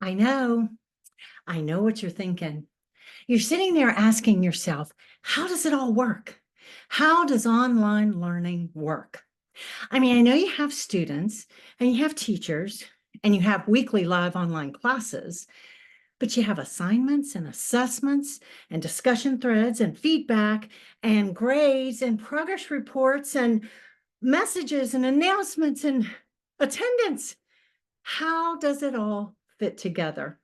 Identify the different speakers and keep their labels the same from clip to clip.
Speaker 1: I know, I know what you're thinking. You're sitting there asking yourself, how does it all work? How does online learning work? I mean, I know you have students and you have teachers and you have weekly live online classes, but you have assignments and assessments and discussion threads and feedback and grades and progress reports and messages and announcements and attendance. How does it all fit together?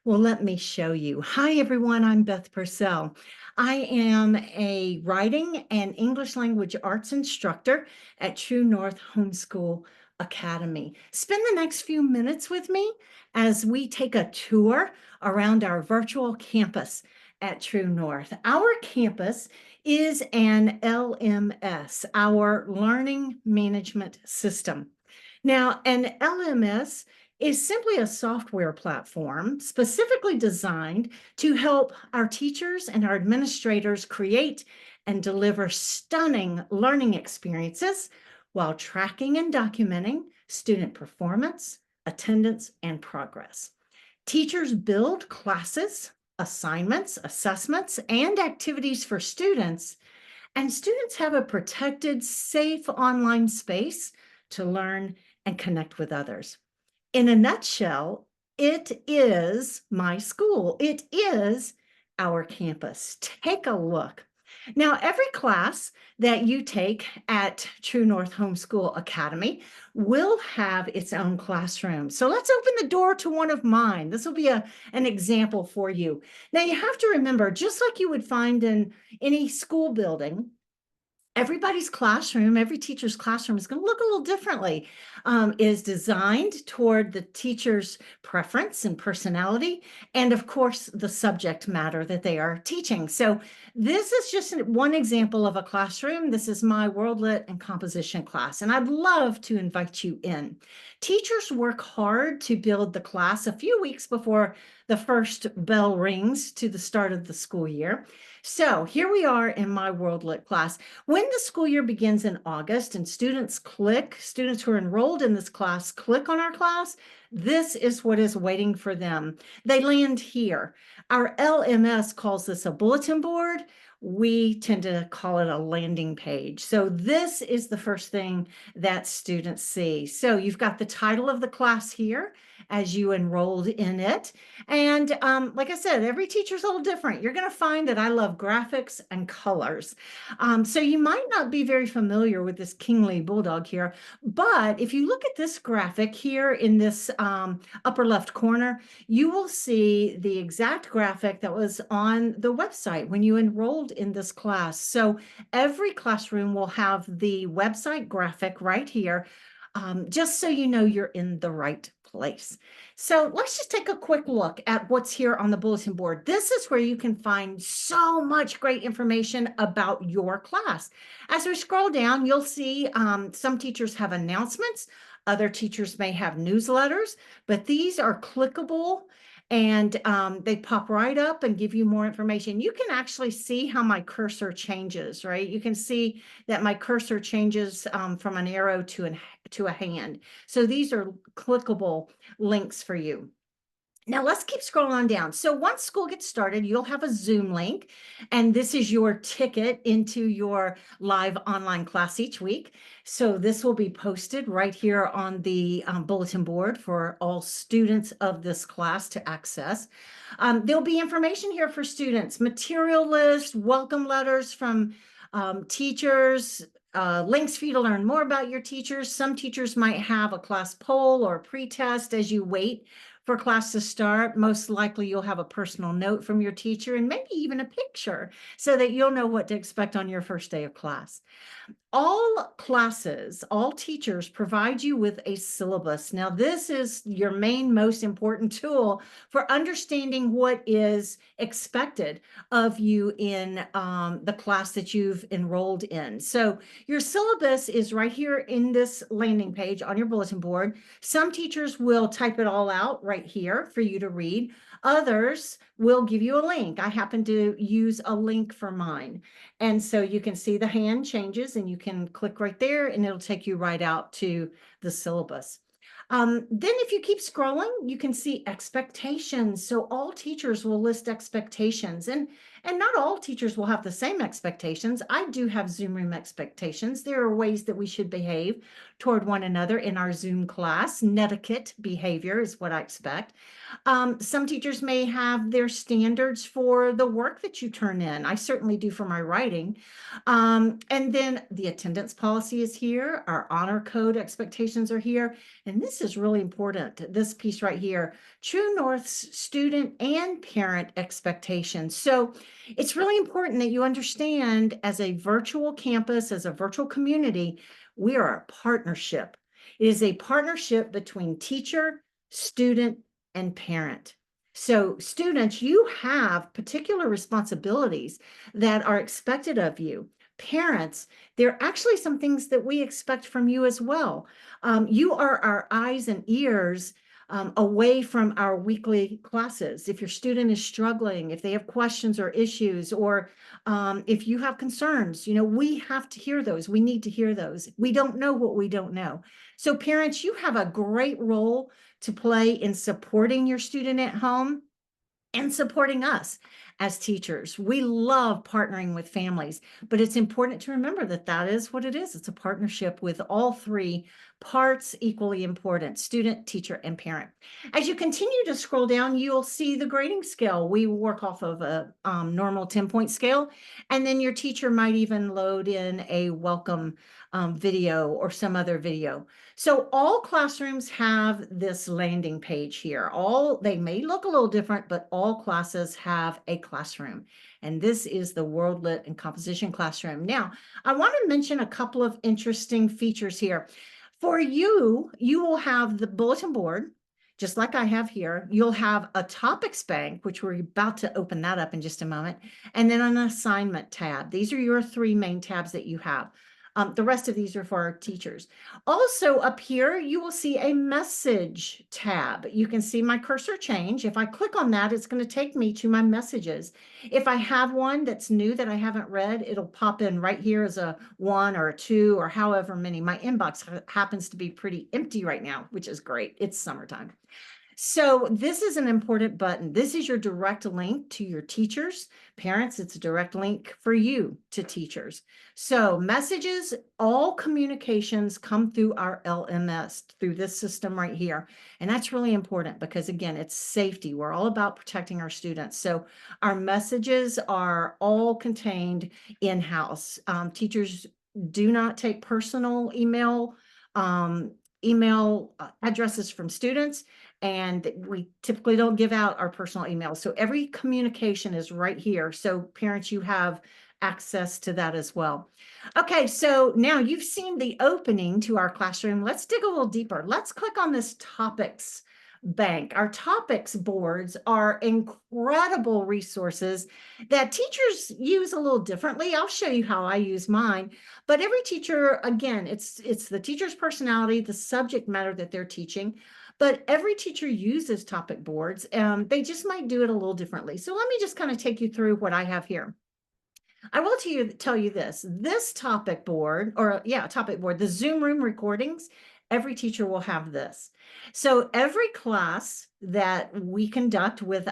Speaker 1: Well, let me show you. Hi, everyone. I'm Beth Purcell. I am a writing and English language arts instructor at True North Homeschool Academy. Spend the next few minutes with me as we take a tour around our virtual campus at True North. Our campus is an LMS, our learning management system. Now, an LMS is simply a software platform specifically designed to help our teachers and our administrators create and deliver stunning learning experiences while tracking and documenting student performance, attendance, and progress. Teachers build classes, assignments, assessments, and activities for students, and students have a protected, safe online space to learn and connect with others. In a nutshell, it is my school. It is our campus. Take a look. Now, every class that you take at True North Homeschool Academy will have its own classroom. So let's open the door to one of mine. This will be an example for you. Now, you have to remember, just like you would find in any school building, everybody's classroom, every teacher's classroom is going to look a little differently. Is designed toward the teacher's preference and personality, and of course, the subject matter that they are teaching. So this is just one example of a classroom. This is my World Lit and Composition class, and I'd love to invite you in. Teachers work hard to build the class a few weeks before the first bell rings to the start of the school year. So here we are in my World Lit class. When the school year begins in August and students who are enrolled in this class click on our class, this is what is waiting for them. They land here. Our LMS calls this a bulletin board. We tend to call it a landing page. So this is the first thing that students see. So you've got the title of the class here as you enrolled in it. And like I said, every teacher's a little different. You're going to find that I love graphics and colors. So you might not be very familiar with this Kingly Bulldog here, but if you look at this graphic here in this upper left corner, you will see the exact graphic that was on the website when you enrolled in this class. So every classroom will have the website graphic right here, just so you know you're in the right place. So let's just take a quick look at what's here on the bulletin board. This is where you can find so much great information about your class. As we scroll down, you'll see some teachers have announcements. Other teachers may have newsletters, but these are clickable and they pop right up and give you more information. You can actually see how my cursor changes, right? You can see that my cursor changes from an arrow to a hand. So these are clickable links for you. Now let's keep scrolling on down. So once school gets started, you'll have a Zoom link, and this is your ticket into your live online class each week. So this will be posted right here on the bulletin board for all students of this class to access. There'll be information here for students, material list, welcome letters from teachers, links for you to learn more about your teachers. Some teachers might have a class poll or a pre-test as you wait for class to start. Most likely you'll have a personal note from your teacher and maybe even a picture so that you'll know what to expect on your first day of class. All classes, all teachers provide you with a syllabus. Now, this is your main, most important tool for understanding what is expected of you in the class that you've enrolled in. So your syllabus is right here in this landing page on your bulletin board. Some teachers will type it all out right here for you to read. Others will give you a link. I happen to use a link for mine. And so you can see the hand changes and you can click right there and it'll take you right out to the syllabus. Then if you keep scrolling, you can see expectations. So all teachers will list expectations, and not all teachers will have the same expectations. I do have Zoom room expectations. There are ways that we should behave toward one another in our Zoom class. Netiquette behavior is what I expect. Some teachers may have their standards for the work that you turn in. I certainly do for my writing. And then the attendance policy is here. Our honor code expectations are here. And this is really important, this piece right here, True North's student and parent expectations. So it's really important that you understand, as a virtual campus, as a virtual community, we are a partnership. It is a partnership between teacher, student, and parent. So students, you have particular responsibilities that are expected of you. Parents, there are actually some things that we expect from you as well. You are our eyes and ears away from our weekly classes. If your student is struggling, if they have questions or issues, or if you have concerns, we have to hear those. We need to hear those. We don't know what we don't know. So parents, you have a great role to play in supporting your student at home and supporting us as teachers. We love partnering with families, but it's important to remember that that is what it is. It's a partnership with all three parts, equally important: student, teacher, and parent. As you continue to scroll down, you'll see the grading scale. We work off of a normal 10-point scale, and then your teacher might even load in a welcome video or some other video. So all classrooms have this landing page here. They may look a little different, but all classes have a classroom. And this is the World Lit and Composition classroom. Now, I want to mention a couple of interesting features here. For you, you will have the bulletin board, just like I have here. You'll have a topics bank, which we're about to open that up in just a moment, and then an assignment tab. These are your three main tabs that you have. The rest of these are for our teachers. Also up here, you will see a message tab. You can see my cursor change. If I click on that, it's going to take me to my messages. If I have one that's new that I haven't read, it'll pop in right here as a 1 or a 2 or however many. My inbox happens to be pretty empty right now, which is great. It's summertime. So this is an important button. This is your direct link to your teachers. Parents, it's a direct link for you to teachers. So messages, all communications come through our LMS, through this system right here. And that's really important because, again, it's safety. We're all about protecting our students. So our messages are all contained in-house. Teachers do not take personal email addresses from students, and we typically don't give out our personal emails. So every communication is right here. So parents, you have access to that as well. Okay, so now you've seen the opening to our classroom. Let's dig a little deeper. Let's click on this topics bank. Our topics boards are incredible resources that teachers use a little differently. I'll show you how I use mine, but every teacher, again, it's the teacher's personality, the subject matter that they're teaching, but every teacher uses topic boards. They just might do it a little differently. So let me just kind of take you through what I have here. I will tell you this topic board, the Zoom room recordings, every teacher will have this. So every class that we conduct with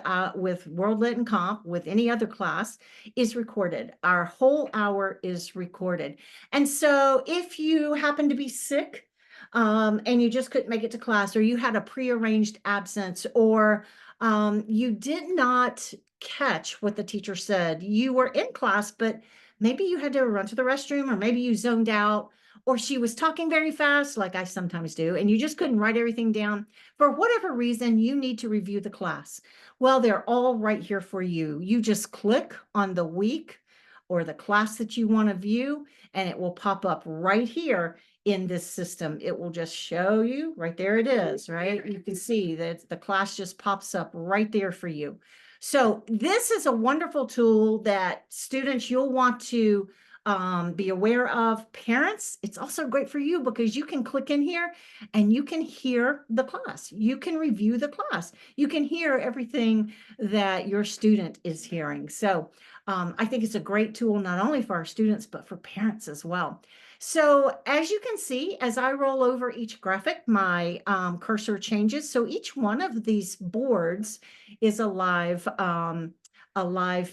Speaker 1: World Lit and Comp, with any other class, is recorded. Our whole hour is recorded. And so if you happen to be sick, and you just couldn't make it to class, or you had a prearranged absence, or you did not catch what the teacher said, you were in class, but maybe you had to run to the restroom, or maybe you zoned out, or she was talking very fast, like I sometimes do, and you just couldn't write everything down. For whatever reason, you need to review the class. Well, they're all right here for you. You just click on the week or the class that you want to view, and it will pop up right here in this system. It will just show you right there. It is, right? You can see that the class just pops up right there for you. So this is a wonderful tool that students, you'll want to be aware of. Parents, it's also great for you because you can click in here and you can hear the class. You can review the class. You can hear everything that your student is hearing. So I think it's a great tool, not only for our students, but for parents as well. So as you can see, as I roll over each graphic, my cursor changes. So each one of these boards is a live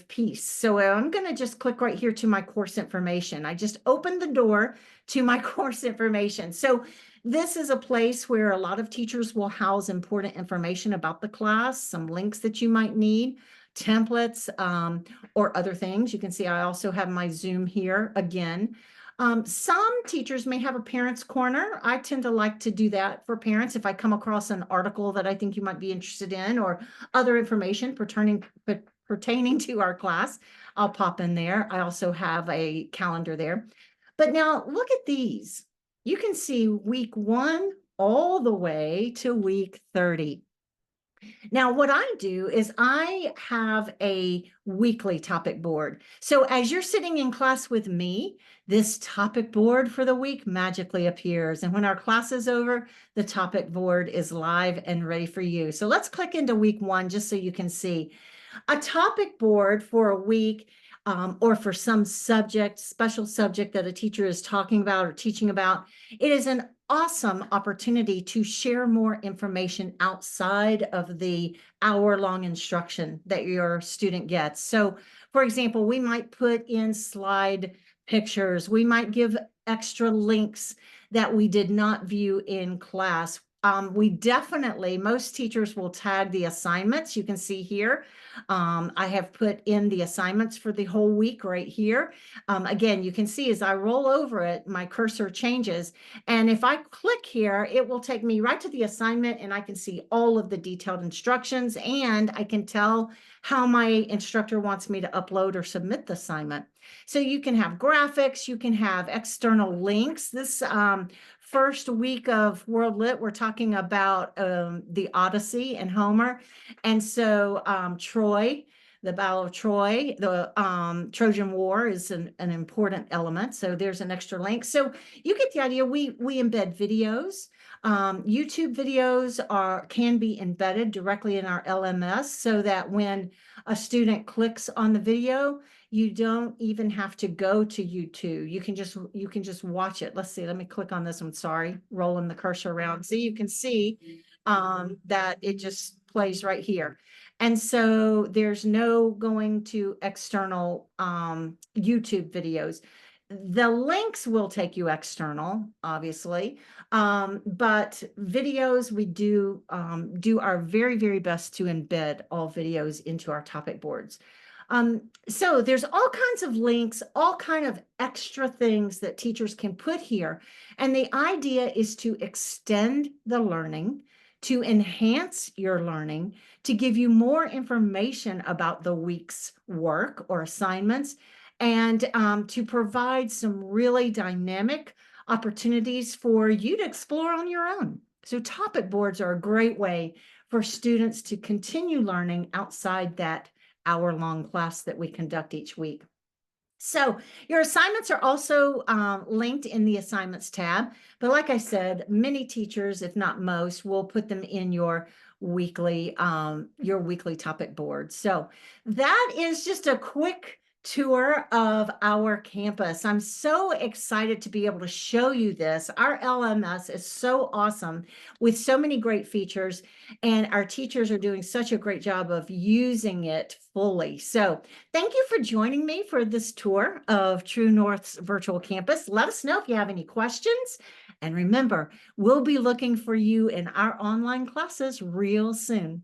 Speaker 1: piece. So I'm going to just click right here to my course information. I just opened the door to my course information. So this is a place where a lot of teachers will house important information about the class, some links that you might need, templates, or other things. You can see I also have my Zoom here again. Some teachers may have a parents corner. I tend to like to do that for parents if I come across an article that I think you might be interested in or other information pertaining to our class. I'll pop in there. I also have a calendar there. But now look at these. You can see week 1 all the way to week 30. Now, what I do is I have a weekly topic board. So as you're sitting in class with me, this topic board for the week magically appears. And when our class is over, the topic board is live and ready for you. So let's click into week 1 just so you can see. A topic board for a week or for some subject, special subject that a teacher is talking about or teaching about, it is an awesome opportunity to share more information outside of the hour-long instruction that your student gets. So, for example, we might put in slide pictures. We might give extra links that we did not view in class. We definitely, most teachers will tag the assignments. You can see here. I have put in the assignments for the whole week right here. Again, you can see as I roll over it, my cursor changes. And if I click here, it will take me right to the assignment and I can see all of the detailed instructions and I can tell how my instructor wants me to upload or submit the assignment. So you can have graphics, you can have external links. This first week of World Lit, we're talking about the Odyssey and Homer. And so Troy, the Battle of Troy, the Trojan War is an important element. So there's an extra link. So you get the idea. We embed videos. YouTube videos can be embedded directly in our LMS so that when a student clicks on the video, you don't even have to go to YouTube. You can just watch it. Let's see. Let me click on this one. Sorry, rolling the cursor around. So you can see that it just plays right here. And so there's no going to external YouTube videos. The links will take you external, obviously, but videos, we do our very, very best to embed all videos into our topic boards. So there's all kinds of links, all kind of extra things that teachers can put here. And the idea is to extend the learning, to enhance your learning, to give you more information about the week's work or assignments, and to provide some really dynamic opportunities for you to explore on your own. So topic boards are a great way for students to continue learning outside that hour-long class that we conduct each week. So your assignments are also linked in the assignments tab. But like I said, many teachers, if not most, will put them in your weekly topic board. So that is just a quick tour of our campus. I'm so excited to be able to show you this. Our LMS is so awesome with so many great features, and our teachers are doing such a great job of using it fully. So thank you for joining me for this tour of True North's virtual campus. Let us know if you have any questions. And remember, we'll be looking for you in our online classes real soon.